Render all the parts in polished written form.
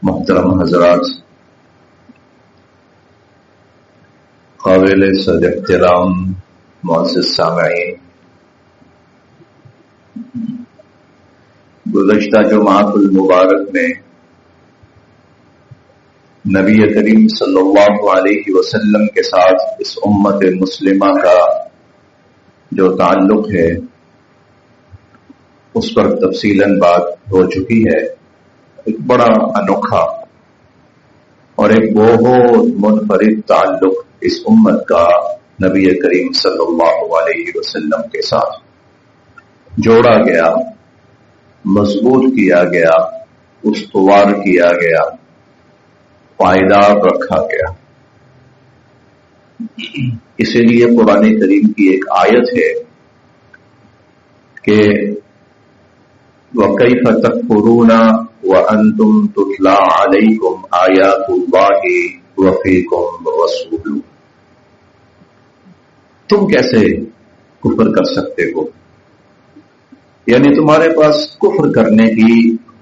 محترم حضرات، قابل صد احترام معزز سامعین، گزشتہ جمعۃ المبارک میں نبی کریم صلی اللہ علیہ وسلم کے ساتھ اس امت مسلمہ کا جو تعلق ہے اس پر تفصیلاً بات ہو چکی ہے۔ ایک بڑا انوکھا اور ایک بہت منفرد تعلق اس امت کا نبی کریم صلی اللہ علیہ وسلم کے ساتھ جوڑا گیا، مضبوط کیا گیا، استوار کیا گیا، پائیدار رکھا گیا۔ اسی لیے قرآن کریم کی ایک آیت ہے کہ وَكَيْفَ تَكْفُرُونَ وَأَنْتُمْ تُتْلَى عَلَيْكُمْ آيَاتُ اللَّهِ وَفِيكُمْ رَسُولُهُ، تم کیسے کفر کر سکتے ہو؟ یعنی تمہارے پاس کفر کرنے کی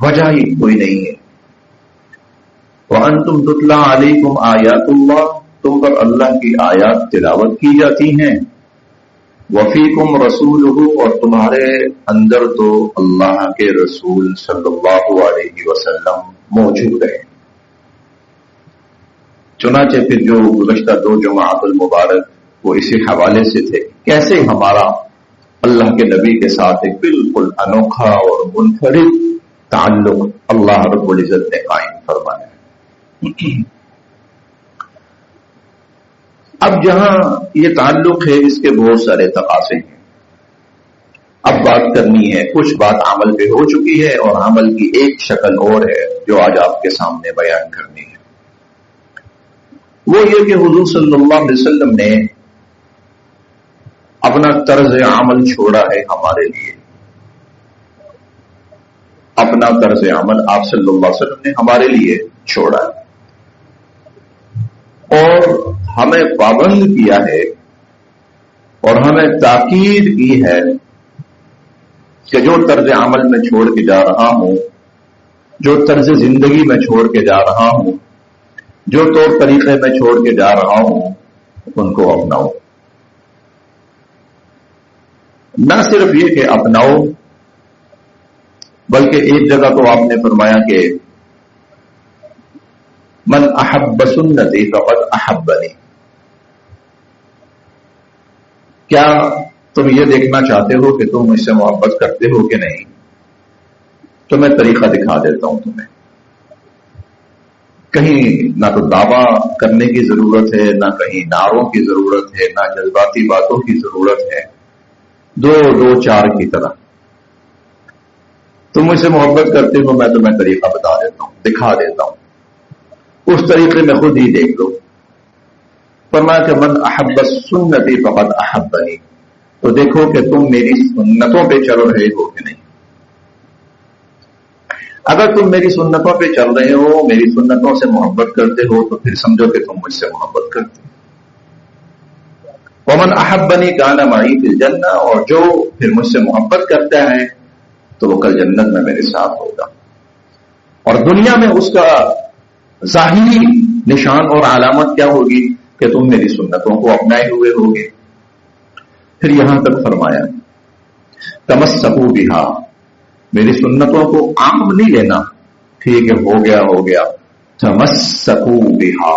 وجہ ہی کوئی نہیں ہے۔ وَأَنْتُمْ تُتْلَى عَلَيْكُمْ آيَاتُ اللَّهِ، تم پر اللہ کی آیات تلاوت کی جاتی ہیں، وفیکم رسولہ، اور تمہارے اندر تو اللہ کے رسول صلی اللہ علیہ وسلم موجود ہیں۔ چنانچہ پھر جو گزشتہ دو جمعات المبارک وہ اسی حوالے سے تھے، کیسے ہمارا اللہ کے نبی کے ساتھ ایک بالکل انوکھا اور منفرد تعلق اللہ رب العزت نے قائم فرمایا ہے۔ اب جہاں یہ تعلق ہے اس کے بہت سارے تقاضے ہیں۔ اب بات کرنی ہے، کچھ بات عمل پہ ہو چکی ہے اور عمل کی ایک شکل اور ہے جو آج آپ کے سامنے بیان کرنی ہے۔ وہ یہ کہ حضور صلی اللہ علیہ وسلم نے اپنا طرز عمل چھوڑا ہے ہمارے لیے۔ اپنا طرز عمل آپ صلی اللہ علیہ وسلم نے ہمارے لیے چھوڑا ہے اور ہمیں پابند کیا ہے اور ہمیں تاکید کی ہے کہ جو طرز عمل میں چھوڑ کے جا رہا ہوں، جو طرز زندگی میں چھوڑ کے جا رہا ہوں، جو طور طریقے میں چھوڑ کے جا رہا ہوں، ان کو اپناؤ۔ نہ صرف یہ کہ اپناؤ، بلکہ ایک جگہ تو آپ نے فرمایا کہ من احب سنتی فقد احبنی۔ کیا تم یہ دیکھنا چاہتے ہو کہ تم مجھ سے محبت کرتے ہو کہ نہیں؟ تو میں طریقہ دکھا دیتا ہوں تمہیں۔ کہیں نہ تو دعویٰ کرنے کی ضرورت ہے، نہ کہیں نعروں کی ضرورت ہے، نہ جذباتی باتوں کی ضرورت ہے۔ دو چار کی طرح تم مجھ سے محبت کرتے ہو، میں تمہیں طریقہ بتا دیتا ہوں، دکھا دیتا ہوں، اس طریقے میں خود ہی دیکھ لو۔ فرمایا کہ من احب سنتی فقد احبنی، تو دیکھو کہ تم میری سنتوں پہ چل رہے ہو کہ نہیں۔ اگر تم میری سنتوں پہ چل رہے ہو، میری سنتوں سے محبت کرتے ہو، تو پھر سمجھو کہ تم مجھ سے محبت کرتے ہو۔ ومن احبنی کان معی فی الجنہ، اور جو پھر مجھ سے محبت کرتا ہے تو وہ کل جنت میں میرے ساتھ ہوگا، اور دنیا میں اس کا ظاہری نشان اور علامت کیا ہوگی کہ تم میری سنتوں کو اپنائے ہوئے ہوگے۔ پھر یہاں تک فرمایا تمسکوا بہا، میری سنتوں کو عام نہیں لینا، ٹھیک ہے ہو گیا، تمسکوا بہا،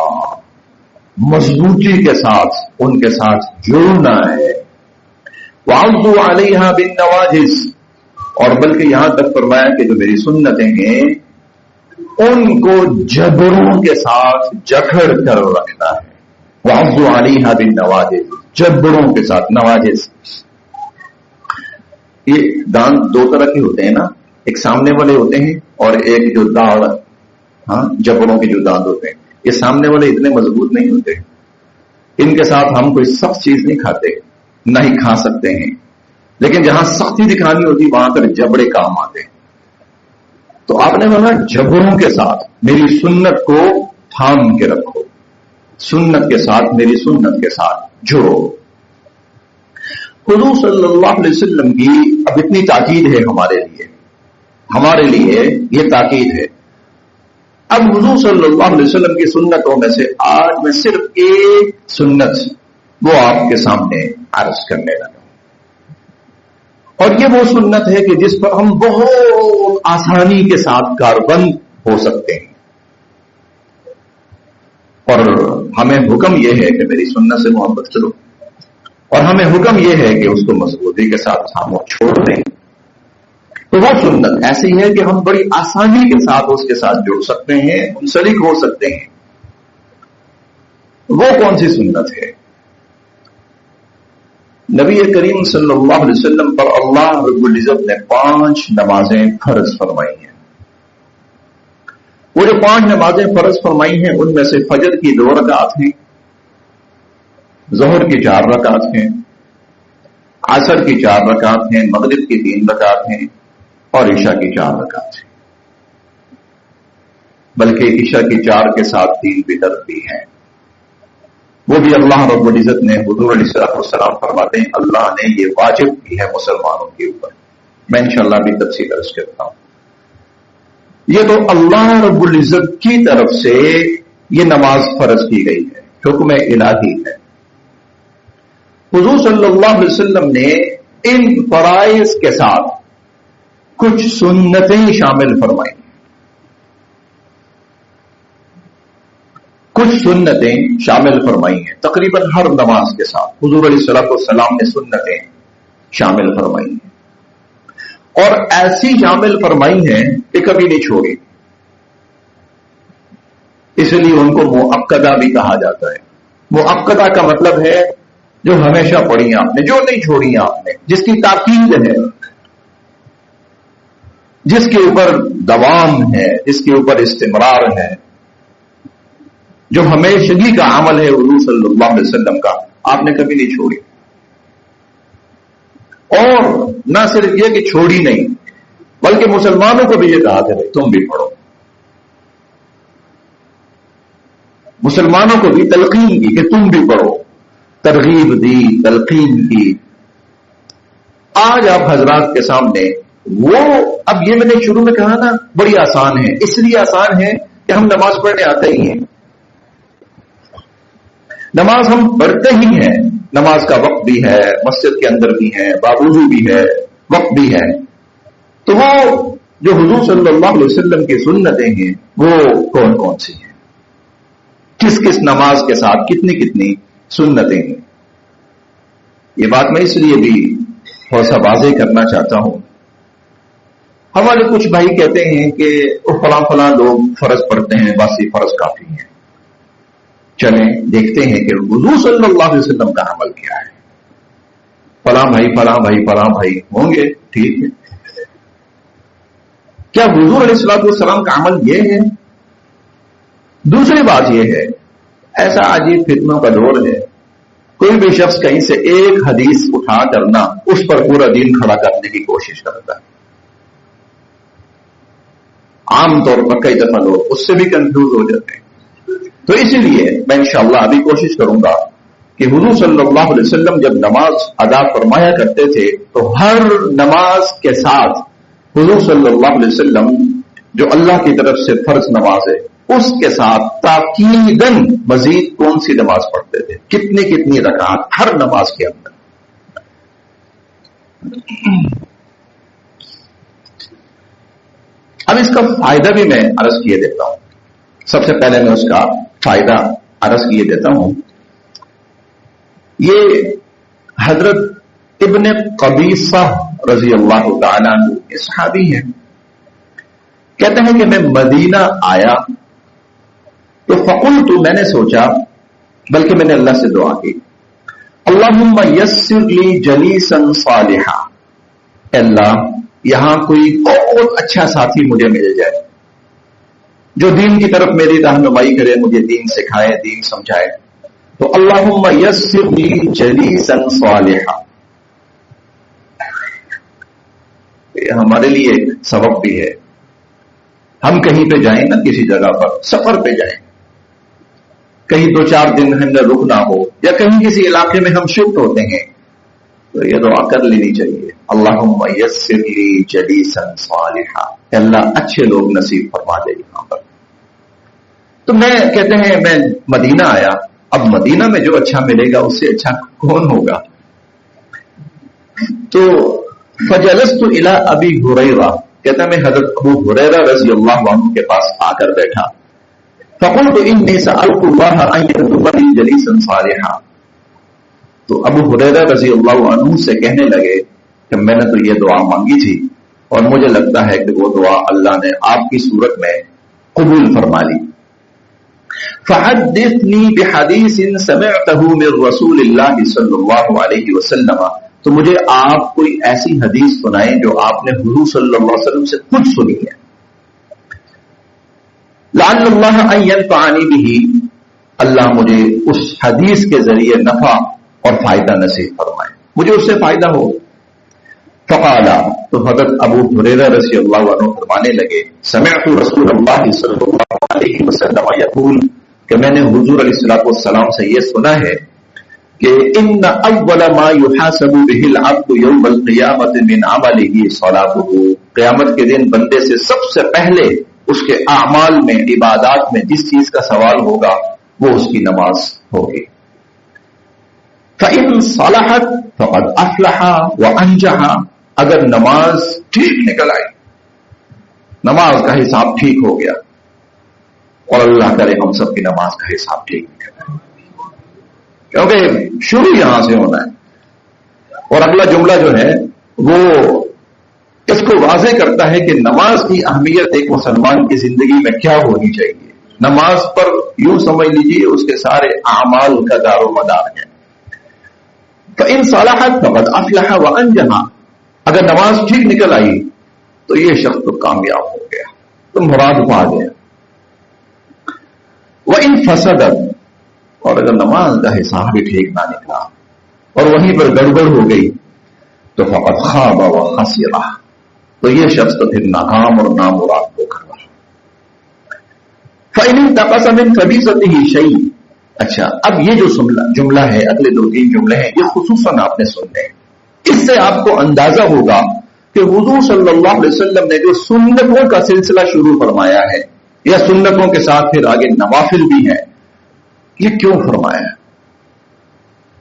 مضبوطی کے ساتھ ان کے ساتھ جڑنا ہے۔ وعضوا علیہا بالنواجذ، اور بلکہ یہاں تک فرمایا کہ جو میری سنتیں ہیں ان کو جبڑوں کے ساتھ جکڑ کر رکھنا ہے۔ وعضوا علیہا بالنواجذ، جبڑوں کے ساتھ، نواجذ یہ دانت دو طرح کے ہوتے ہیں نا، ایک سامنے والے ہوتے ہیں اور ایک جو داڑھ، جبڑوں کے جو دانت ہوتے ہیں، یہ سامنے والے اتنے مضبوط نہیں ہوتے، ان کے ساتھ ہم کوئی سخت چیز نہیں کھاتے، نہ ہی کھا سکتے ہیں، لیکن جہاں سختی دکھانی ہوتی وہاں پر جبڑے کام آتے ہیں۔ تو آپ نے بولا جبڑوں کے ساتھ میری سنت کو تھام کے رکھو، سنت کے ساتھ، میری سنت کے ساتھ جڑو۔ حضور صلی اللہ علیہ وسلم کی اب اتنی تاکید ہے ہمارے لیے یہ تاکید ہے۔ اب حضور صلی اللہ علیہ وسلم کی سنتوں میں سے آج میں صرف ایک سنت وہ آپ کے سامنے عرض کرنے لگا، اور یہ وہ سنت ہے کہ جس پر ہم بہت آسانی کے ساتھ کاربند ہو سکتے ہیں، اور ہمیں حکم یہ ہے کہ میری سنت سے محبت کرو، اور ہمیں حکم یہ ہے کہ اس کو مضبوطی کے ساتھ خاموش چھوڑ دیں۔ تو وہ سنت ایسی ہے کہ ہم بڑی آسانی کے ساتھ اس کے ساتھ جڑ سکتے ہیں، منسلک ہو سکتے ہیں۔ وہ کون سی سنت ہے؟ نبی کریم صلی اللہ علیہ وسلم پر اللہ رب العزت نے 5 نمازیں فرض فرمائی ہیں۔ وہ جو 5 نمازیں فرض فرمائی ہیں ان میں سے فجر کی 2 رکعت ہیں، ظہر کی 4 رکعت ہیں، عصر کی 4 رکعت ہیں، مغرب کی 3 رکعت ہیں، اور عشاء کی 4 رکعت ہیں، بلکہ عشاء کی 4 کے ساتھ 3 وتر بھی ہیں۔ وہ بھی اللہ رب العزت نے حضور علیہ السلام فرماتے ہیں اللہ نے یہ واجب کی ہے مسلمانوں کے اوپر۔ میں انشاءاللہ بھی تفصیل عرض کرتا ہوں۔ یہ تو اللہ رب العزت کی طرف سے یہ نماز فرض کی گئی ہے، حکم الہی ہے۔ حضور صلی اللہ علیہ وسلم نے ان فرائض کے ساتھ کچھ سنتیں شامل فرمائی، کچھ سنتیں شامل فرمائی ہیں۔ تقریباً ہر نماز کے ساتھ حضور علیہ السلام نے سنتیں شامل فرمائی ہیں، اور ایسی شامل فرمائی ہیں کہ کبھی نہیں چھوڑی، اس لیے ان کو مؤکدہ بھی کہا جاتا ہے۔ مؤکدہ کا مطلب ہے جو ہمیشہ پڑھی آپ نے، جو نہیں چھوڑی آپ نے، جس کی تاکید ہے، جس کے اوپر دوام ہے، جس کے اوپر استمرار ہے، جو ہمیشگی کا عمل ہے حضور صلی اللہ علیہ وسلم کا، آپ نے کبھی نہیں چھوڑی۔ اور نہ صرف یہ کہ چھوڑی نہیں، بلکہ مسلمانوں کو بھی یہ کہا کہ تم بھی پڑھو، مسلمانوں کو بھی تلقین کی کہ تم بھی پڑھو، ترغیب دی، تلقین کی۔ آج آپ حضرات کے سامنے وہ، اب یہ میں نے شروع میں کہا نا بڑی آسان ہے، اس لیے آسان ہے کہ ہم نماز پڑھنے آتے ہی ہیں، نماز ہم پڑھتے ہی ہیں، نماز کا وقت بھی ہے، مسجد کے اندر بھی ہے، باوضو بھی ہے، وقت بھی ہے۔ تو وہ جو حضور صلی اللہ علیہ وسلم کی سنتیں ہیں وہ کون کون سی ہیں، کس کس نماز کے ساتھ کتنی کتنی سنتیں ہیں، یہ بات میں اس لیے بھی تھوڑا سا واضح کرنا چاہتا ہوں۔ ہمارے کچھ بھائی کہتے ہیں کہ فلاں فلاں لوگ فرض پڑھتے ہیں، بس یہ فرض کافی ہے۔ چلیں دیکھتے ہیں کہ حضور صلی اللہ علیہ وسلم کا عمل کیا ہے۔ فلاں بھائی فلاں بھائی فلاں بھائی ہوں گے، ٹھیک ہے، کیا حضور علیہ السلام کا عمل یہ ہے؟ دوسری بات یہ ہے، ایسا عجیب فتنوں کا دور ہے، کوئی بھی شخص کہیں سے ایک حدیث اٹھا کرنا اس پر پورا دین کھڑا کرنے کی کوشش کرتا ہے۔ عام طور پر کئی دفعہ لوگ اس سے بھی کنفیوز ہو جاتے ہیں۔ تو اسی لیے میں انشاءاللہ ابھی کوشش کروں گا کہ حضور صلی اللہ علیہ وسلم جب نماز ادا فرمایا کرتے تھے تو ہر نماز کے ساتھ حضور صلی اللہ علیہ وسلم جو اللہ کی طرف سے فرض نماز ہے اس کے ساتھ تاکیداً مزید کون سی نماز پڑھتے تھے، کتنی کتنی رکعات ہر نماز کے اندر۔ اب اس کا فائدہ بھی میں عرض کیے دیتا ہوں۔ سب سے پہلے میں اس کا فائدہ عرض کیے دیتا ہوں۔ یہ حضرت ابن قبیصہ رضی اللہ تعالیٰ عنہ صحابی ہیں، کہتے ہیں کہ میں مدینہ آیا تو فقلت، میں نے سوچا، بلکہ میں نے اللہ سے دعا کی، اللہم یسر لی جلیسا صالحا، اللہ یہاں کوئی بہت اچھا ساتھی مجھے مل جائے جو دین کی طرف میری رہنمائی کرے، مجھے دین سکھائے، دین سمجھائے۔ تو اللہم یسر لی جلیسا صالحا، یہ ہمارے لیے سبق بھی ہے۔ ہم کہیں پہ جائیں نا، کسی جگہ پر سفر پہ جائیں، کہیں 2-4 دن ہمیں رکنا ہو، یا کہیں کسی علاقے میں ہم شفٹ ہوتے ہیں، تو یہ دعا کر لینی چاہیے، اللہم یسر لی جلیسا صالحا، اللہ اچھے لوگ نصیب فرما دے یہاں پر۔ تو میں کہتے ہیں میں مدینہ آیا، اب مدینہ میں جو اچھا ملے گا اس سے اچھا کون ہوگا؟ تو فجلست الی ابی ہریرہ، کہتا میں حضرت ابو ہریرہ رضی اللہ عنہ کے پاس آ کر بیٹھا، فقلت انی سألت اللہ ان یکتب لی جلیسا صالحا، تو ابو ہریرہ رضی اللہ عنہ سے کہنے لگے کہ میں نے تو یہ دعا مانگی تھی اور مجھے لگتا ہے کہ وہ دعا اللہ نے آپ کی صورت میں قبول فرما لی، فحدثنی بحدیث سمعته من رسول اللہ صلی اللہ علیہ وسلم، تو مجھے آپ کوئی ایسی حدیث سنائیں جو آپ نے حضور صلی اللہ علیہ وسلم سے خود سنی ہے، لعل اللہ ان ينفعنی بہ، اللہ مجھے اس حدیث کے ذریعے نفع اور فائدہ نصیب فرمائے، مجھے اس سے فائدہ ہو۔ فقال، تو حضرت ابو ہریرہ رضی اللہ عنہ فرمانے لگے، سمعت رسول اللہ صلی اللہ علیہ وسلم یقول، کہ میں نے حضور علیہ السلام سے یہ سنا ہے کہ ان اول ما يحاسب به العبد يوم القیامة من عمله صلاته، قیامت کے دن بندے سے سب سے پہلے اس کے اعمال میں، عبادات میں جس چیز کا سوال ہوگا وہ اس کی نماز ہوگی۔ فإن صلحت فقد افلح وانجح، اگر نماز ٹھیک نکل آئی، نماز کا حساب ٹھیک ہو گیا، اور اللہ کرے ہم سب کی نماز کا حساب ٹھیک نکل آئے، کیونکہ شروع یہاں سے ہونا ہے۔ اور اگلا جملہ جو ہے وہ اس کو واضح کرتا ہے کہ نماز کی اہمیت ایک مسلمان کی زندگی میں کیا ہونی چاہیے۔ نماز پر یوں سمجھ لیجیے اس کے سارے اعمال کا دار و مدار ہے۔ فإن صلحت فقد افلح وانجح، اگر نماز ٹھیک نکل آئی تو یہ شخص تو کامیاب ہو گیا، تو مراد پا گیا۔ وإن فسدت، اور اگر نماز کا حساب بھی ٹھیک نہ نکلا اور وہیں پر گڑبڑ ہو گئی تو فقد خاب وخسر، تو یہ شخص تو پھر ناکام اور نامراد ہو کر رہا۔ فإن انتقص من خبيثته شيء، اچھا اب یہ جو جملہ ہے، اگلے دو تین جملے ہیں، یہ خصوصاً آپ نے سننے ہیں، اس سے آپ کو اندازہ ہوگا کہ حضور صلی اللہ علیہ وسلم نے جو سنتوں کا سلسلہ شروع فرمایا ہے، یا سنتوں کے ساتھ پھر آگے نوافل بھی ہیں، یہ کیوں فرمایا ہے؟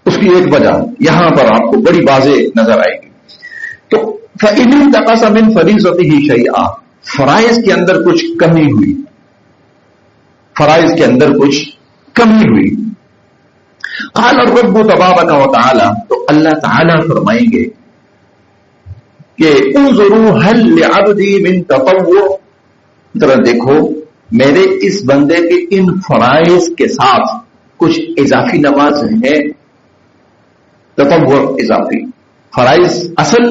اس کی ایک وجہ یہاں پر آپ کو بڑی واضح نظر آئے گی۔ تو فإن انتقص من فریضته شیئا، فرائض کے اندر کچھ کمی ہوئی، فرائض کے اندر کچھ کمی ہوئی، قال الرب تبارک و تعالی، تو اللہ تعالی فرمائیں گے کہ انظروا هل لعبدی من تطوع، ذرا دیکھو میرے اس بندے کے ان فرائض کے ساتھ کچھ اضافی نماز ہے، تطوع اضافی، فرائض اصل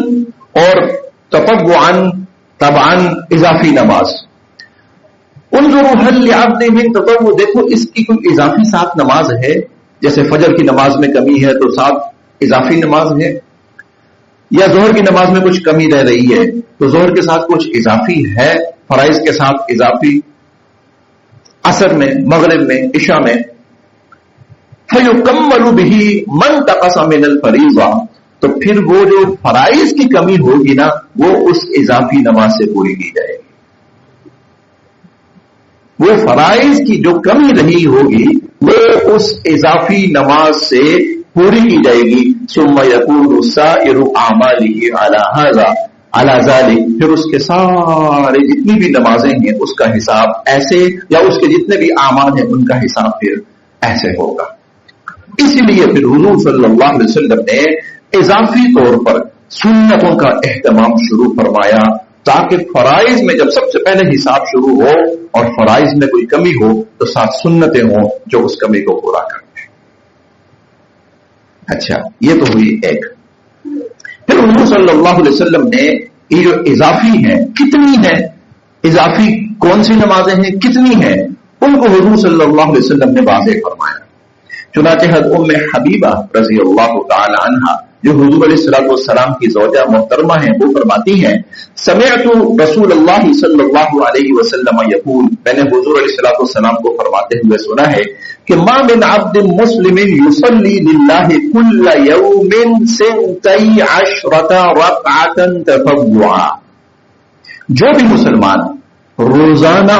اور تطوعا طبعا اضافی نماز۔ انظروا هل لعبدی من تطوع، دیکھو اس کی کوئی اضافی ساتھ نماز ہے، جیسے فجر کی نماز میں کمی ہے تو ساتھ اضافی نماز ہے، یا ظہر کی نماز میں کچھ کمی رہ رہی ہے تو ظہر کے ساتھ کچھ اضافی ہے، فرائض کے ساتھ اضافی، عصر میں، مغرب میں، عشاء میں۔ فَيُكَمَّلُ بِهِ مَنْ تَقَصَ مِنَ الْفَرِيضَةِ، تو پھر وہ جو فرائض کی کمی ہوگی نا وہ اس اضافی نماز سے پوری کی جائے گی، وہ فرائض کی جو کمی رہی ہوگی وہ اس اضافی نماز سے پوری کی جائے گی۔ ثُمَّ يَكُونُ سَائِرُ أَعْمَالِهِ عَلَى هَذَا عَلَى ذَلِكَ، پھر اس کے سارے جتنی بھی نمازیں ہیں اس کا حساب ایسے، یا اس کے جتنے بھی اعمال ہیں ان کا حساب پھر ایسے ہوگا۔ اسی لیے پھر حضور صلی اللہ علیہ وسلم نے اضافی طور پر سنتوں کا اہتمام شروع فرمایا، تاکہ فرائض میں جب سب سے پہلے حساب شروع ہو اور فرائض میں کوئی کمی ہو تو ساتھ سنتیں ہوں جو اس کمی کو پورا کریں۔ اچھا یہ تو ہوئی ایک۔ پھر حضور صلی اللہ علیہ وسلم نے یہ جو اضافی ہیں کتنی ہیں، اضافی کون سی نمازیں ہیں کتنی ہیں، ان کو حضور صلی اللہ علیہ وسلم نے واضح فرمایا۔ چنانچہ حضرت ام حبیبہ رضی اللہ تعالی عنہا جو حضور علیہ السلام کی زوجہ محترمہ ہیں، وہ فرماتی ہیں سمعت رسول اللہ صلی اللہ علیہ وسلم یقول، میں نے حضور علیہ السلام کو فرماتے ہوئے سنا ہے کہ ما من عبد مسلم یصلی للہ کل یوم 12 رکعۃ تطوعا، جو بھی مسلمان روزانہ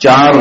4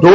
2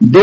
2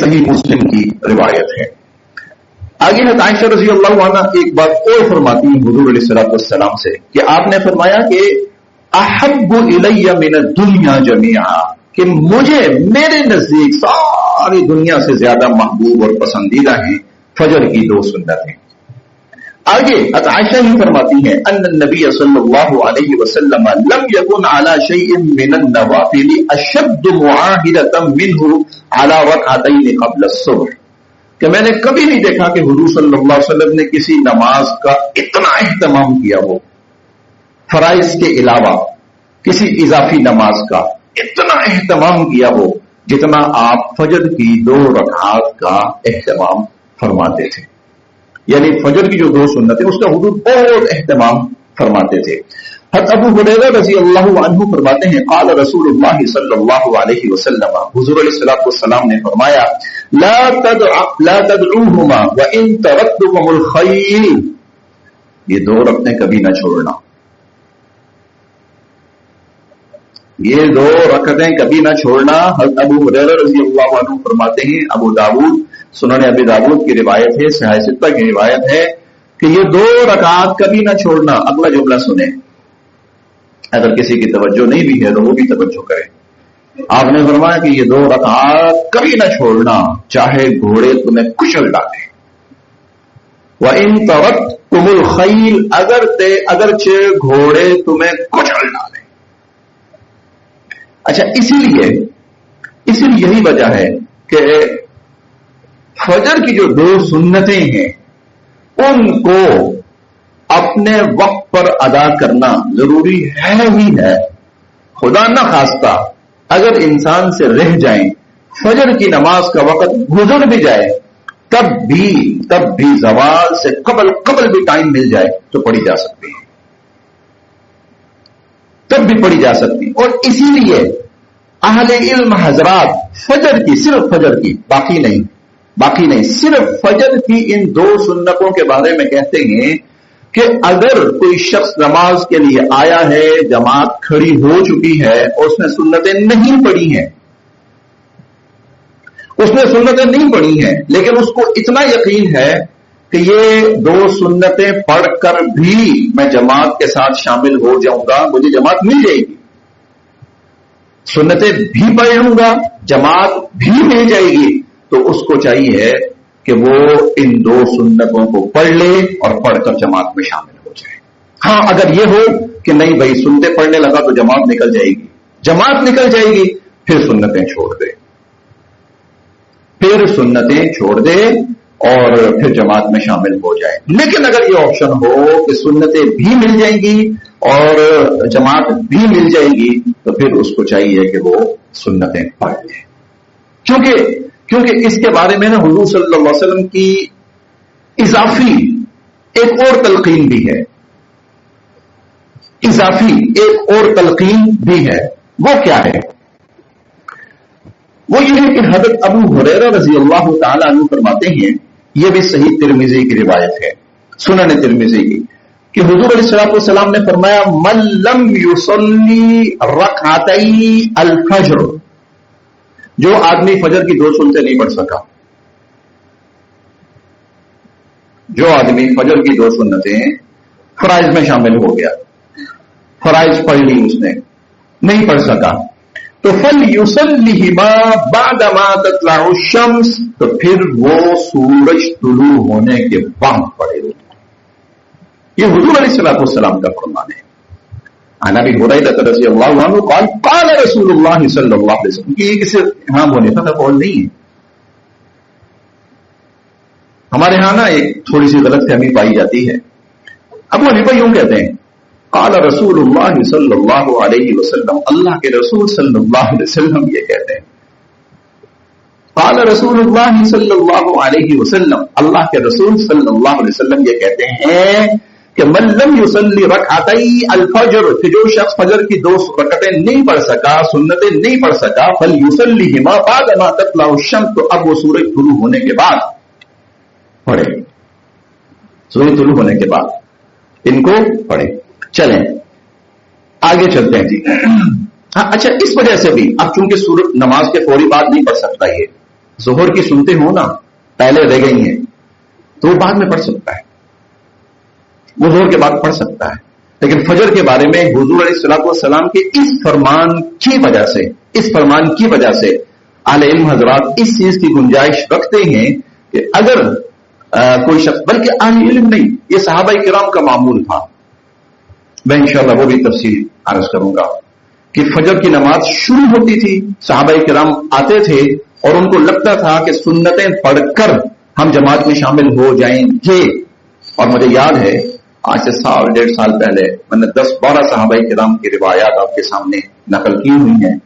صحیح مسلم کی روایت ہے. آگے حضرت عائشہ رضی اللہ عنہ ایک بات اور فرماتی ہیں حضور علیہ الصلوۃ والسلام سے کہ آپ نے فرمایا کہ احب الی من الدنیا جميعا، کہ مجھے میرے نزدیک ساری دنیا سے زیادہ محبوب اور پسندیدہ ہیں فجر کی 2 سنتیں. آگے حضرت عائشہ ہی فرماتی ہیں ان النبی صلی اللہ علیہ وسلم لم يكن على شيء من النوافل اشد معاهدة منه على ركعتين قبل الصبح، کہ میں نے کبھی نہیں دیکھا کہ حضور صلی اللہ علیہ وسلم نے کسی نماز کا اتنا اہتمام کیا ہو فرائض کے علاوہ، کسی اضافی نماز کا اتنا اہتمام کیا ہو جتنا آپ فجر کی 2 رکعات کا اہتمام فرماتے تھے. یعنی فجر کی جو 2 سنتیں اس کا حضور بہت اہتمام فرماتے تھے. حضرت ابو ہریرہ رضی اللہ عنہ فرماتے ہیں قال رسول اللہ صلی اللہ علیہ وسلم، حضور علیہ الصلوۃ والسلام نے فرمایا لا تدعوهما وان تركتكم الخيل، یہ 2 رکعتیں کبھی نہ چھوڑنا، یہ 2 رکعتیں کبھی نہ چھوڑنا. حضرت ابو ہریرہ رضی اللہ عنہ فرماتے ہیں، ابو داؤد سنن ابی داؤد کی روایت ہے، صحیح 6 کی روایت ہے کہ یہ 2 رکعات کبھی نہ چھوڑنا. اگلا جملہ سنیں، اگر کسی کی توجہ نہیں بھی ہے تو وہ بھی توجہ کرے. آپ نے فرمایا کہ یہ 2 رکعات کبھی نہ چھوڑنا چاہے گھوڑے تمہیں کچل ڈالے. وَإِن تَرَكْتُمُ الْخَيْلَ، اگرچہ گھوڑے تمہیں کچل ڈالے. اچھا، اسی لیے یہی وجہ ہے کہ فجر کی جو 2 سنتیں ہیں ان کو اپنے وقت پر ادا کرنا ضروری ہے ہی ہے. خدا نہ خواستہ اگر انسان سے رہ جائیں، فجر کی نماز کا وقت گزر بھی جائے، تب بھی زوال سے قبل بھی ٹائم مل جائے تو پڑھی جا سکتی ہے، تب بھی پڑھی جا سکتی. اور اسی لیے اہل علم حضرات فجر کی، صرف فجر کی، باقی نہیں، صرف فجر کی ان 2 سنتوں کے بارے میں کہتے ہیں کہ اگر کوئی شخص نماز کے لیے آیا ہے، جماعت کھڑی ہو چکی ہے اور اس نے سنتیں نہیں پڑھی ہیں، لیکن اس کو اتنا یقین ہے کہ یہ 2 سنتیں پڑھ کر بھی میں جماعت کے ساتھ شامل ہو جاؤں گا، مجھے جماعت مل جائے گی، سنتیں بھی پڑھ لوں گا، جماعت بھی مل جائے گی، تو اس کو چاہیے کہ وہ ان 2 سنتوں کو پڑھ لے اور پڑھ کر جماعت میں شامل ہو جائے. ہاں، اگر یہ ہو کہ نہیں بھائی سنتے پڑھنے لگا تو جماعت نکل جائے گی، پھر سنتیں چھوڑ دے اور پھر جماعت میں شامل ہو جائے. لیکن اگر یہ آپشن ہو کہ سنتیں بھی مل جائیں گی اور جماعت بھی مل جائے گی تو پھر اس کو چاہیے کہ وہ سنتیں پڑھ لے. کیونکہ اس کے بارے میں نا حضور صلی اللہ علیہ وسلم کی اضافی ایک اور تلقین بھی ہے. وہ کیا ہے؟ وہ یہ ہے کہ حضرت ابو ہریرہ رضی اللہ تعالی عنہ فرماتے ہیں، یہ بھی صحیح ترمذی کی روایت ہے، سنن ترمذی کی، کہ حضور علیہ الصلوۃ والسلام نے فرمایا من لم یصلی رکعتی الفجر، جو آدمی فجر کی 2 سنتیں نہیں پڑھ سکا، جو آدمی فجر کی 2 سنتیں فرائض میں شامل ہو گیا، فرائض پڑھ لی اس نے، نہیں پڑھ سکا، تو فَلْيُصَلِّهِمَا بَعْدَمَا تَطْلَعُ الشَّمْسُ، تو پھر وہ سورج طلوع ہونے کے بعد پڑھے. یہ حضور علیہ الصلوۃ والسلام کا فرمان ہے. عن ابی ہریرہ رضی اللہ عنہ قال قال رسول اللہ صلی اللہ علیہ وسلم، کہ یہ کسی امام حنیفہ کا قول نہیں ہے. ہمارے ہاں نا ایک تھوڑی سی غلط فہمی پائی جاتی ہے. ابو حنیفہ یوں کہتے ہیں قال رسول اللہ صلی اللہ علیہ وسلم، اللہ کے رسول صلی اللہ علیہ وسلم یہ کہتے ہیں. قال رسول اللہ صلی اللہ علیہ وسلم، اللہ کے رسول صلی اللہ علیہ وسلم یہ کہتے ہیں کہ من لم یصلی رکعتی الفجر، کہ جو شخص فجر کی 2 رکعتیں نہیں پڑھ سکا، سنتیں نہیں پڑھ سکا، فلیصلیہما بعدما تطلع الشمس، تو اب وہ سورج طلوع ہونے کے بعد پڑھے، سورج طلوع ہونے کے بعد ان کو پڑھے. چلیں آگے چلتے ہیں جی. اچھا، اس وجہ سے بھی اب چونکہ سورج نماز کے فوری بعد نہیں پڑھ سکتا، یہ ظہر کی سنتے ہو نا پہلے رہ گئی ہیں تو وہ بعد میں پڑھ سکتا ہے، وہ ظہر کے بعد پڑھ سکتا ہے. لیکن فجر کے بارے میں حضور علیہ الصلوۃ والسلام کے اس فرمان کی وجہ سے اہل علم حضرات اس چیز کی گنجائش رکھتے ہیں کہ اگر کوئی شخص، بلکہ اہل علم نہیں، یہ صحابہ کرام کا معمول تھا. میں انشاءاللہ وہ بھی تفصیل عرض کروں گا کہ فجر کی نماز شروع ہوتی تھی، صحابہ کرام آتے تھے اور ان کو لگتا تھا کہ سنتیں پڑھ کر ہم جماعت میں شامل ہو جائیں گے. اور مجھے یاد ہے آج سے 1.5 سال پہلے میں نے 10-12 صحابہ کرام کی روایات آپ کے سامنے نقل کی ہوئی ہیں،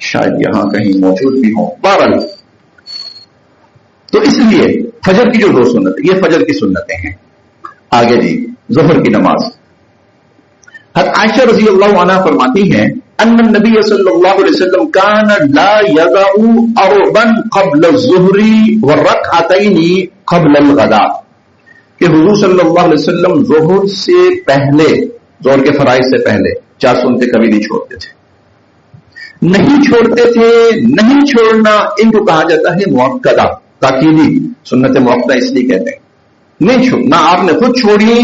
شاید یہاں کہیں موجود بھی ہوں. بہرحال تو اس لیے فجر کی جو 2 سنتیں، یہ فجر کی سنتیں ہیں. آگے جی ظہر کی نماز. حضرت عائشہ رضی اللہ عنہ فرماتی ہیں ان النبی صلی اللہ علیہ وسلم کان لا یضع اربا قبل الظہر والرکعتین قبل الغداء، کہ حضور صلی اللہ علیہ وسلم ظہر سے پہلے، ظہر کے فرائض سے پہلے 4 سنتیں کبھی نہیں چھوڑتے تھے. نہیں چھوڑنا ان کو کہا جاتا ہے مؤکدہ، تاکیدی سنت مؤکدہ اس لیے کہتے ہیں. نہیں چھوڑنا، آپ نے خود چھوڑی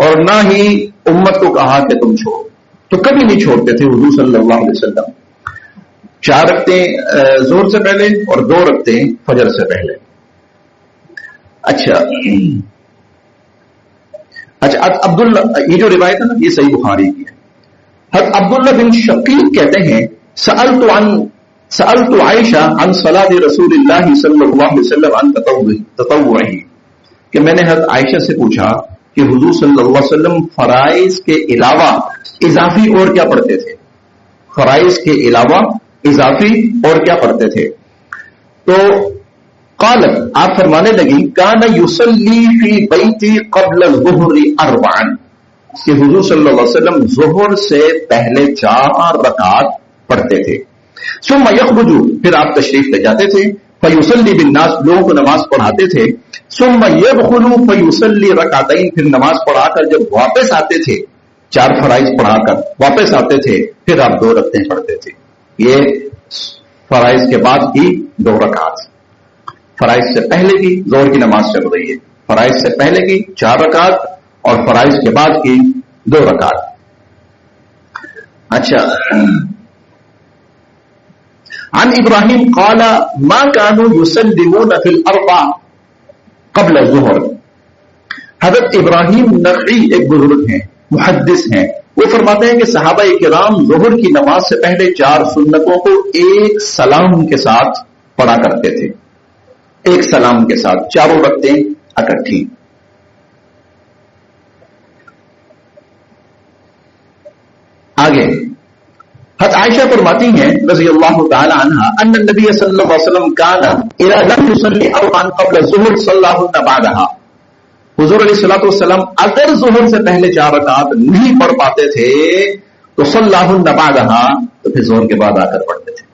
اور نہ ہی امت کو کہا کہ تم چھوڑو، تو کبھی نہیں چھوڑتے تھے حضور صلی اللہ علیہ وسلم. 4 رکعتیں ظہر سے پہلے اور 2 رکعتیں فجر سے پہلے. اچھا عبداللہ، یہ جو روایت ہے نا یہ صحیح بخاری کی ہے. حضرت عبداللہ بن شقیق کہتے ہیں سألت عائشہ عن صلاة رسول اللہ صلی اللہ علیہ وسلم عن تطوعہ، کہ میں نے حضرت عائشہ سے پوچھا کہ حضور صلی اللہ علیہ وسلم فرائض کے علاوہ اضافی اور کیا پڑھتے تھے، فرائض کے علاوہ اضافی اور کیا پڑھتے تھے. تو قالت، آپ فرمانے لگی کان یصلی فی بیتی قبل الظہر 4، کہ حضور صلی اللہ علیہ وسلم ظہر سے پہلے 4 رکعات پڑھتے تھے. ثم یخرج، پھر آپ تشریف لے جاتے تھے، فیصلی بالناس، لوگوں کو نماز پڑھاتے تھے. ثم یدخل فیصلی رکعتین، پھر نماز پڑھا کر جب واپس آتے تھے، 4 فرائض پڑھا کر واپس آتے تھے، پھر آپ 2 رکعتیں پڑھتے تھے. یہ فرائض کے بعد کی 2 رکعات، فرائض سے پہلے کی ظہر کی نماز چل رہی ہے، فرائض سے پہلے کی 4 رکعات اور فرائض کے بعد کی 2 رکعات. اچھا، عن ابراہیم قال ما كانوا يسلمون في الاربع قبل الظہر. حضرت ابراہیم نخعی ایک بزرگ ہیں، محدث ہیں، وہ فرماتے ہیں کہ صحابہ کرام ظہر کی نماز سے پہلے 4 سنتوں کو ایک سلام کے ساتھ پڑھا کرتے تھے، ایک سلام کے ساتھ 4 رکعتیں اکٹھی. آگے حضرت عائشہ فرماتی ہیں رضی اللہ تعالی عنہا ان النبی صلی اللہ علیہ وسلم کان اذا لم يصلي اربعا قبل الظهر صلاهن بعدها. حضور علیہ الصلوۃ والسلام اگر ظہر سے پہلے 4 رکعات نہیں پڑھ پاتے تھے تو صلاهن بعدها، تو پھر ظہر کے بعد آ کر پڑھتے تھے.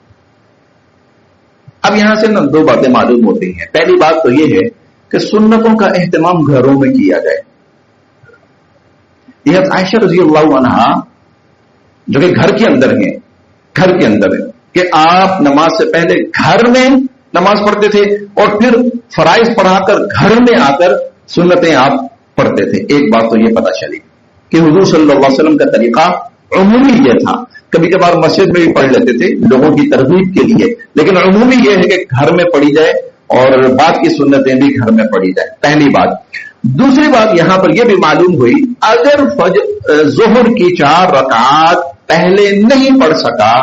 اب یہاں سے 2 باتیں معلوم ہوتی ہیں. پہلی بات تو یہ ہے کہ سنتوں کا اہتمام گھروں میں کیا جائے. یہ عائشہ رضی اللہ عنہا جو کہ گھر کے اندر ہیں، گھر کے اندر ہے کہ آپ نماز سے پہلے گھر میں نماز پڑھتے تھے اور پھر فرائض پڑھا کر گھر میں آ کر سنتیں آپ پڑھتے تھے. ایک بات تو یہ پتہ چلی کہ حضور صلی اللہ علیہ وسلم کا طریقہ عمومی یہ تھا. کبھی کبھار مسجد میں بھی پڑھ لیتے تھے لوگوں کی ترغیب کے لیے، لیکن عمومی یہ ہے کہ گھر میں پڑھی جائے اور بعد کی سنتیں بھی گھر میں پڑھی جائے. پہلی بات. دوسری بات یہاں پر یہ بھی معلوم ہوئی اگر ظہر کی 4 رکعات پہلے نہیں پڑھ سکا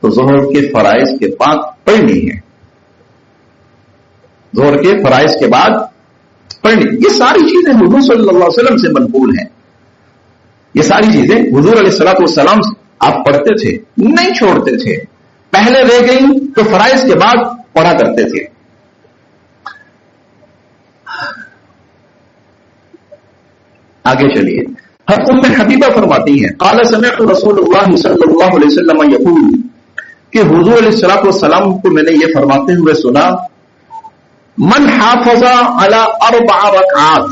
تو ظہر کے فرائض کے بعد پڑھنی ہے، ظہر کے فرائض کے بعد پڑھنی. یہ ساری چیزیں حضور صلی اللہ علیہ وسلم سے منقول ہیں. یہ ساری چیزیں حضور علیہ الصلوۃ والسلام آپ پڑھتے تھے، نہیں چھوڑتے تھے. پہلے رہ گئی تو فرائض کے بعد پڑھا کرتے تھے. آگے چلیے. ام حبیبہ فرماتی ہیں قال سمعت رسول اللہ صلی اللہ علیہ وسلم یقول، کہ حضور علیہ الصلوۃ والسلام کو میں نے یہ فرماتے ہوئے سنا، من حافظ علی 4 رکعات،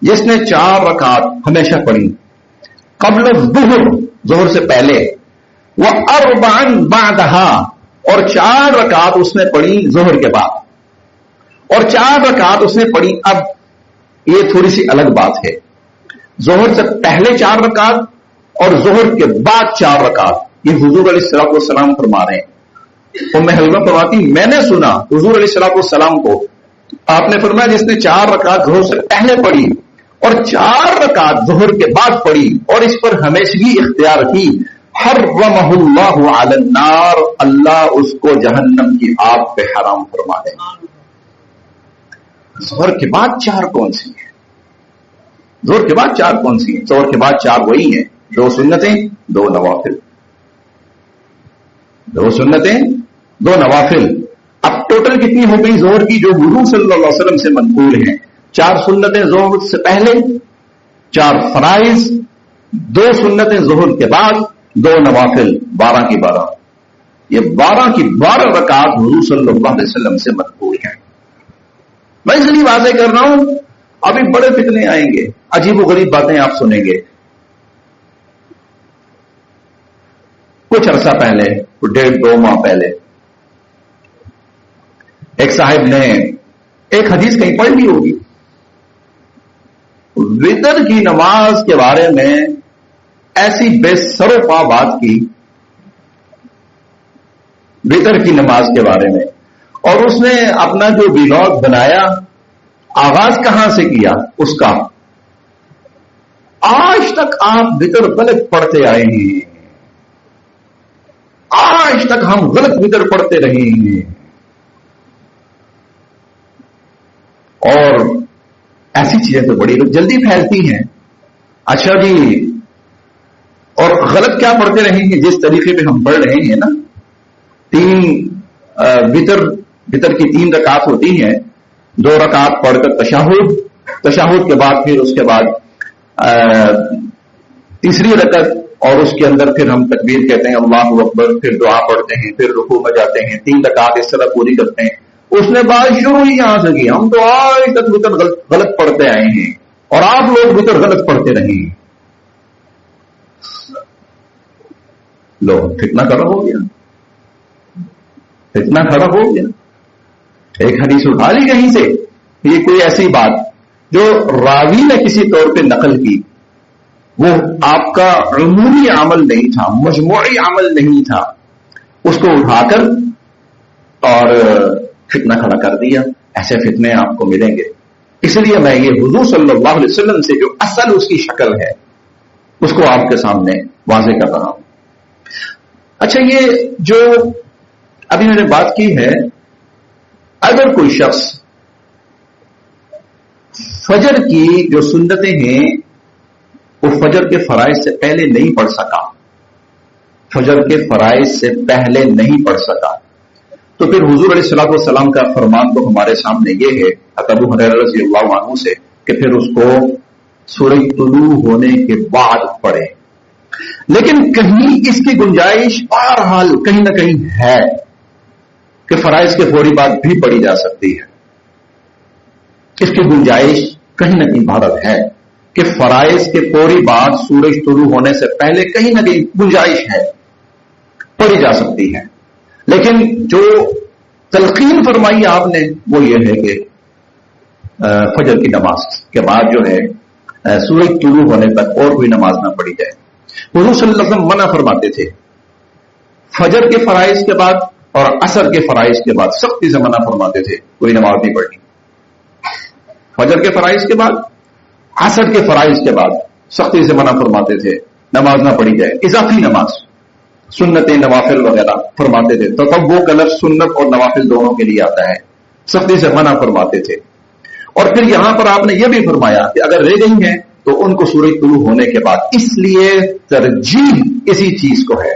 جس نے 4 رکعات ہمیشہ پڑھی قبل الظہر، ظہر سے پہلے، واربعا بعدها، اور 4 رکعت اس نے پڑھی ظہر کے بعد، اور 4 رکعت اس نے پڑھی. اب یہ تھوڑی سی الگ بات ہے، ظہر سے پہلے 4 رکعت اور ظہر کے بعد 4 رکعت. یہ حضور علیہ الصلوۃ والسلام فرما رہے ہیں. ام حبیبہ فرماتی میں نے سنا حضور علیہ الصلوۃ والسلام کو، آپ نے فرمایا جس نے 4 رکعت ظہر سے پہلے پڑھی اور 4 رکعت ظہر کے بعد پڑھی اور اس پر ہمیشگی اختیار کی، حرمہ اللہ علی النار، اللہ اس کو جہنم کی آگ پہ حرام فرما دے. ظہر کے بعد 4 کون سی ہیں؟ ظہر کے بعد 4 کون سی ہیں؟ ظہر کے بعد 4 وہی ہیں، 2 سنتیں 2 نوافل، 2 سنتیں 2 نوافل. اب ٹوٹل کتنی ہو گئی ظہر کی جو حضور صلی اللہ علیہ وسلم سے منقول ہیں؟ 4 سنتیں ظہر سے پہلے، 4 فرائض، 2 سنتیں ظہر کے بعد، 2 نوافل، 12 کی 12. یہ 12 کی 12 رکعات حضور صلی اللہ علیہ وسلم سے منقول ہیں. میں اس لیے واضح کر رہا ہوں، ابھی بڑے فتنے آئیں گے، عجیب و غریب باتیں آپ سنیں گے. کچھ عرصہ پہلے، 1.5-2 ماہ پہلے، ایک صاحب نے ایک حدیث کہیں پڑھ لی ہوگی، وتر کی نماز کے بارے میں ایسی بے سر و پا بات کی، وتر کی نماز کے بارے میں. اور اس نے اپنا جو ولاگ بنایا، آغاز کہاں سے کیا اس کا، آج تک آپ وتر غلط پڑھتے آئے ہیں، آج تک ہم غلط وتر پڑھتے رہے ہیں، اور ایسی چیزیں تو بڑی جلدی پھیلتی ہیں. اچھا جی، اور غلط کیا پڑھتے رہے ہیں؟ جس طریقے پہ ہم پڑھ رہے ہیں نا، 3 وتر کی 3 رکعت ہوتی ہیں، 2 رکعت پڑھ کر تشہد کے بعد پھر اس کے بعد تیسری رکعت، اور اس کے اندر پھر ہم تکبیر کہتے ہیں اللہ اکبر، پھر دعا پڑھتے ہیں، پھر رکوع میں جاتے ہیں، 3 رکعت اس طرح پوری کرتے ہیں. اس نے بات شروع ہی یہاں سے کی، ہم تو آج تک وتر غلط پڑھتے آئے ہیں اور آپ لوگ وتر غلط پڑھتے رہے ہیں. لو فتنہ کھڑا ہو گیا، فتنہ کھڑا ہو گیا. ایک حدیث اٹھا لی کہیں سے، یہ کوئی ایسی بات جو راوی نے کسی طور پہ نقل کی، وہ آپ کا عمومی عمل نہیں تھا، مجموعی عمل نہیں تھا، اس کو اٹھا کر اور فتنہ کھڑا کر دیا. ایسے فتنے آپ کو ملیں گے. اس لیے میں یہ حضور صلی اللہ علیہ وسلم سے جو اصل اس کی شکل ہے اس کو آپ کے سامنے واضح کر رہا ہوں. اچھا، یہ جو ابھی میں نے بات کی ہے، اگر کوئی شخص فجر کی جو سنتیں ہیں وہ فجر کے فرائض سے پہلے نہیں پڑھ سکا، فجر کے فرائض سے پہلے نہیں پڑھ سکا، تو پھر حضور علیہ الصلوۃ والسلام کا فرمان تو ہمارے سامنے یہ ہے ابو ہریرہ رضی اللہ عنہ سے کہ پھر اس کو سورج طلوع ہونے کے بعد پڑھے. لیکن کہیں اس کی گنجائش بہرحال کہیں نہ کہیں ہے کہ فرائض کے فوری بعد بھی پڑھی جا سکتی ہے. اس کی گنجائش کہیں نہ کہیں بہرحال ہے کہ فرائض کے فوری بعد سورج طلوع ہونے سے پہلے کہیں نہ کہیں گنجائش ہے، پڑھی جا سکتی ہے. لیکن جو تلقین فرمائی آپ نے وہ یہ ہے کہ فجر کی نماز کے بعد جو ہے سورج طلوع ہونے تک اور کوئی نماز نہ پڑھی جائے. حضور صلی اللہ علیہ وسلم منع فرماتے تھے فجر کے فرائض کے بعد اور عصر کے فرائض کے بعد، سختی سے منع فرماتے تھے کوئی نماز نہیں پڑھنی. فجر کے فرائض کے بعد، عصر کے فرائض کے بعد سختی سے منع فرماتے تھے نماز نہ پڑھی جائے. اضافی نماز، سنتیں، نوافل وغیرہ فرماتے تھے. تو تب وہ کلر سنت اور نوافل دونوں کے لیے آتا ہے، سختی سے منع فرماتے تھے. اور پھر یہاں پر آپ نے یہ بھی فرمایا کہ اگر رہ گئی ہیں تو ان کو سورج طلوع ہونے کے بعد. اس لیے ترجیح اسی چیز کو ہے،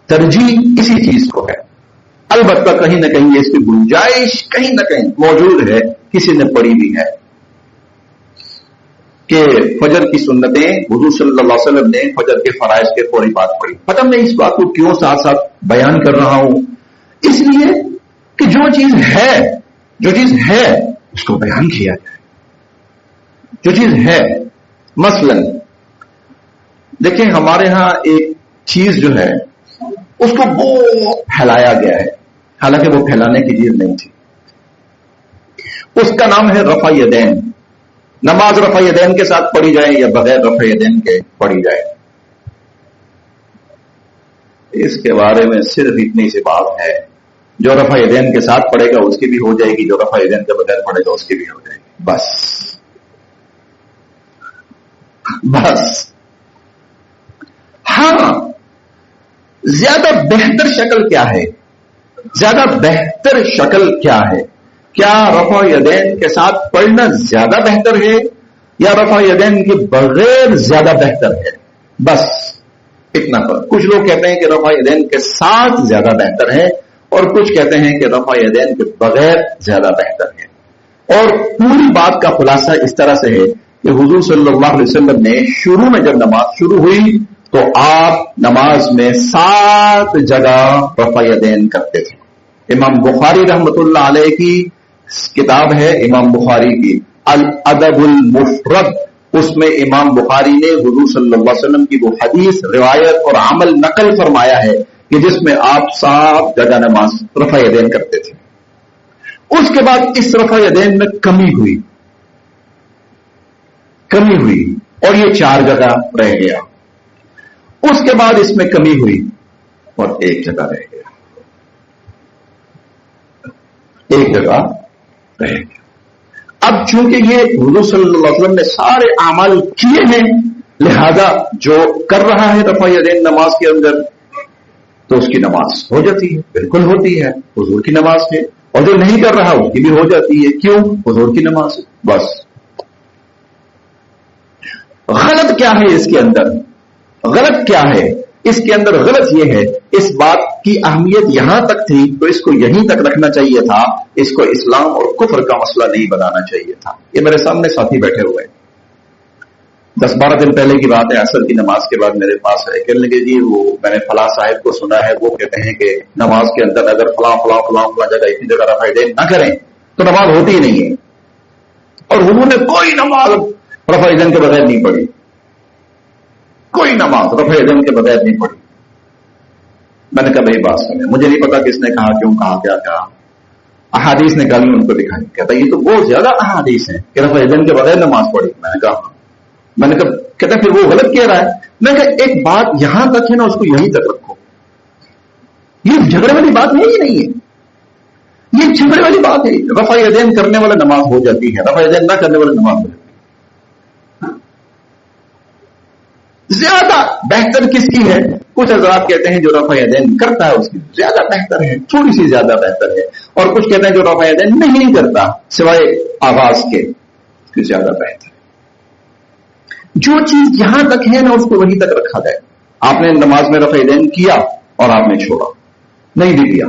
ترجیح اسی چیز کو ہے. البتہ کہیں نہ کہیں اس کی گنجائش کہیں نہ کہیں موجود ہے، کسی نے پڑھی بھی ہے کہ فجر کی سنتیں حضور صلی اللہ علیہ وسلم نے فجر کے فرائض کے فوری بعد پڑھی. پتہ میں اس بات کو کیوں ساتھ ساتھ بیان کر رہا ہوں، اس لیے کہ جو چیز ہے اس کو بیان کیا جائے. جو چیز ہے، مثلا دیکھیں ہمارے ہاں ایک چیز جو ہے اس کو بہت پھیلایا گیا ہے، حالانکہ وہ پھیلانے کی چیز نہیں تھی. اس کا نام ہے رفع یدین. نماز رفع یدین کے ساتھ پڑھی جائے یا بغیر رفع یدین کے پڑھی جائے، اس کے بارے میں صرف اتنی سی بات ہے، جو رفع یدین کے ساتھ پڑھے گا اس کی بھی ہو جائے گی، جو رفع یدین کے بغیر پڑھے گا اس کی بھی ہو جائے گی. بس. ہاں، زیادہ بہتر شکل کیا ہے؟ زیادہ بہتر شکل کیا ہے؟ کیا رفع یدین کے ساتھ پڑھنا زیادہ بہتر ہے یا رفع یدین کے بغیر زیادہ بہتر ہے؟ بس اتنا پر. کچھ لوگ کہتے ہیں کہ رفع یدین کے ساتھ زیادہ بہتر ہے، اور کچھ کہتے ہیں کہ رفع یدین کے بغیر زیادہ بہتر ہے. اور پوری بات کا خلاصہ اس طرح سے ہے کہ حضور صلی اللہ علیہ وسلم نے شروع میں جب نماز شروع ہوئی تو آپ نماز میں 7 جگہ رفع یدین کرتے تھے. امام بخاری رحمۃ اللہ علیہ کی کتاب ہے، امام بخاری کی الادب المفرد، اس میں امام بخاری نے حضور صلی اللہ علیہ وسلم کی وہ حدیث روایت اور عمل نقل فرمایا ہے کہ جس میں آپ 7 جگہ نماز رفع یدین کرتے تھے. اس کے بعد اس رفع یدین میں کمی ہوئی اور یہ 4 جگہ رہ گیا. اس کے بعد اس میں کمی ہوئی اور 1 جگہ رہ گیا. 1 جگہ رہ گیا. اب چونکہ یہ حضور صلی اللہ علیہ وسلم نے سارے اعمال کیے ہیں، لہذا جو کر رہا ہے رفع یدین نماز کے اندر تو اس کی نماز ہو جاتی ہے، بالکل ہوتی ہے، حضور کی نماز ہے. اور جو نہیں کر رہا اس کی بھی ہو جاتی ہے. کیوں؟ حضور کی نماز. بس. غلط کیا ہے اس کے اندر؟ غلط کیا ہے اس کے اندر؟ غلط یہ ہے، اس بات کی اہمیت یہاں تک تھی تو اس کو یہیں تک رکھنا چاہیے تھا، اس کو اسلام اور کفر کا مسئلہ نہیں بنانا چاہیے تھا. یہ میرے سامنے ساتھی بیٹھے ہوئے ہیں، 10-12 دن پہلے کی بات ہے. عصر کی نماز کے بعد میرے پاس ہے، کہنے لگے جی وہ میں نے فلاں صاحب کو سنا ہے، وہ کہتے ہیں کہ نماز کے اندر اگر فلاں فلاں فلاں فلاں جگہ اتنی جگہ رفع یدین نہ کریں تو نماز ہوتی ہی نہیں ہے. اور انہوں نے کوئی نماز رفع یدین کے بغیر نہیں پڑھی، کوئی نماز رفع یدین کے بغیر نہیں پڑھی. میں نے کہا بھائی بات سنیں، مجھے نہیں پتا کس نے کہا، کیوں کہا، کیا کہا. احادیث نکالی ان کو دکھائی. کہتا یہ تو بہت زیادہ احادیث ہیں کہ رفع یدین کے بغیر نماز پڑھی. میں نے کہا کہتا پھر وہ غلط کہہ رہا ہے. میں نے کہا ایک بات یہاں تک ہے نا، اس کو یہیں تک رکھو. یہ جھگڑے والی بات ہے ہی نہیں ہے، یہ جھگڑے والی بات ہے. رفع یدین کرنے والا نماز ہو جاتی ہے، رفع یدین نہ کرنے والا نماز ہو جاتی ہے. زیادہ بہتر کس کی ہے؟ کچھ حضرات کہتے ہیں جو رفع یدین کرتا ہے اس کی زیادہ بہتر ہے، تھوڑی سی زیادہ بہتر ہے. اور کچھ کہتے ہیں جو رفع یدین نہیں کرتا سوائے آواز کے، اس کی زیادہ بہتر ہے. جو چیز یہاں تک ہے نا اس کو وہیں تک رکھا جائے. آپ نے نماز میں رفع یدین کیا اور آپ نے چھوڑا، نہیں بھی کیا،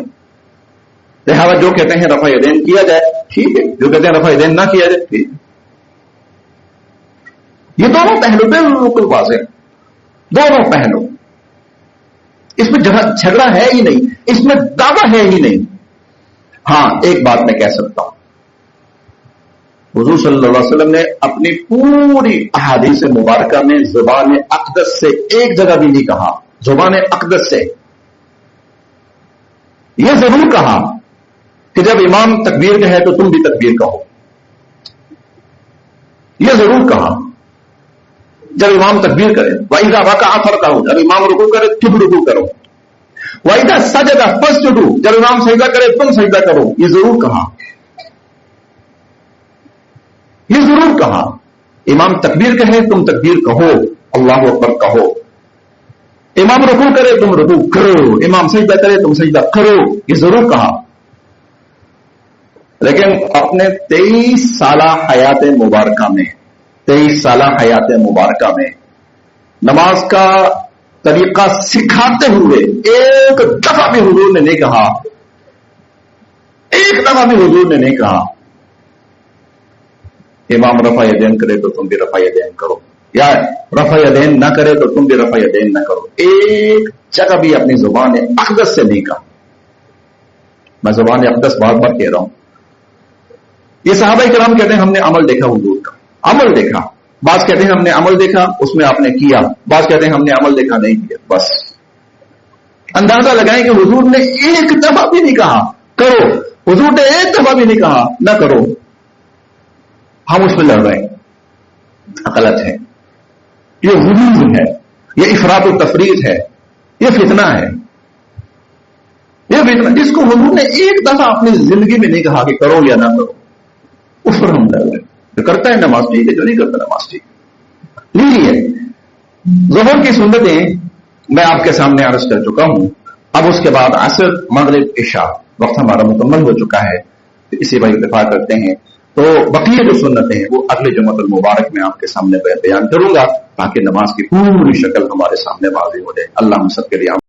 لہٰذا جو کہتے ہیں رفع یدین کیا جائے ٹھیک ہے، جو کہتے ہیں رفع یدین نہ کیا جائے ٹھیک. یہ دونوں پہلو پہ بالکل واضح، دونوں پہلو، اس میں جھگڑا ہے ہی نہیں، اس میں دعویٰ ہے ہی نہیں. ہاں ایک بات میں کہہ سکتا ہوں، حضور صلی اللہ علیہ وسلم نے اپنی پوری احادیث مبارکہ میں زبان اقدس سے ایک جگہ بھی نہیں کہا. زبان اقدس سے یہ ضرور کہا کہ جب امام تکبیر کہے تو تم بھی تکبیر کہو. یہ ضرور کہا جب امام تکبیر کرے. وَإِذَا رَكَعَ فَارْكَعُوا، جب امام رکوع کرے تم رکوع کرو. وَإِذَا سَجَدَ فَاسْجُدُوا، جب امام سجدہ کرے تم سجدہ کرو. یہ ضرور کہا، یہ ضرور کہا. امام تکبیر کہے تم تکبیر کہو، اللہ اکبر کہو. امام رکوع کرے تم رکوع کرو، امام سجدہ کرے تم سجدہ کرو. یہ ضرور کہا. لیکن اپنے 23 سالہ حیات مبارکہ میں 23 سالہ حیات مبارکہ میں نماز کا طریقہ سکھاتے ہوئے ایک دفعہ بھی حضور نے نہیں کہا، ایک دفعہ بھی حضور نے نہیں کہا امام رفع یدین کرے تو تم بھی رفع یدین کرو، یا رفع یدین نہ کرے تو تم بھی رفع یدین نہ کرو. ایک جگہ بھی اپنی زبان اقدس سے نہیں کہا. میں زبان اقدس بار بار کہہ رہا ہوں. یہ صحابہ کرام کہتے ہیں ہم نے عمل دیکھا حضور کا، عمل دیکھا. بعض کہتے ہیں ہم نے عمل دیکھا اس میں آپ نے کیا، بعض کہتے ہیں ہم نے عمل دیکھا نہیں کیا. بس اندازہ لگائیں کہ حضور نے ایک دفعہ بھی نہیں کہا کرو، حضور نے ایک دفعہ بھی نہیں کہا نہ کرو، ہم اس میں لڑ رہے ہیں۔ غلط ہے، یہ غلو ہے، یہ افراط و تفریط ہے، یہ فتنہ ہے، یہ فتنہ جس کو حضور نے ایک دفعہ اپنی زندگی میں نہیں کہا کہ کرو یا نہ کرو، اس پر ہم لڑ رہے ہیں۔ جو کرتا ہے نماز ٹھیک ہے، جو نہیں کرتا نماز ٹھیک ہے۔ لیجیے ظہر کی سنتیں میں آپ کے سامنے عرض کر چکا ہوں، اب اس کے بعد عصر، مغرب، عشاء، وقت ہمارا مکمل ہو چکا ہے، تو اسی پر اتفاق کرتے ہیں۔ تو بقیہ جو سنتیں ہیں وہ اگلے جمعۃ المبارک میں آپ کے سامنے بیان کروں گا، تاکہ نماز کی پوری شکل ہمارے سامنے واضح ہو جائے۔ اللہ ہم سب کے لیے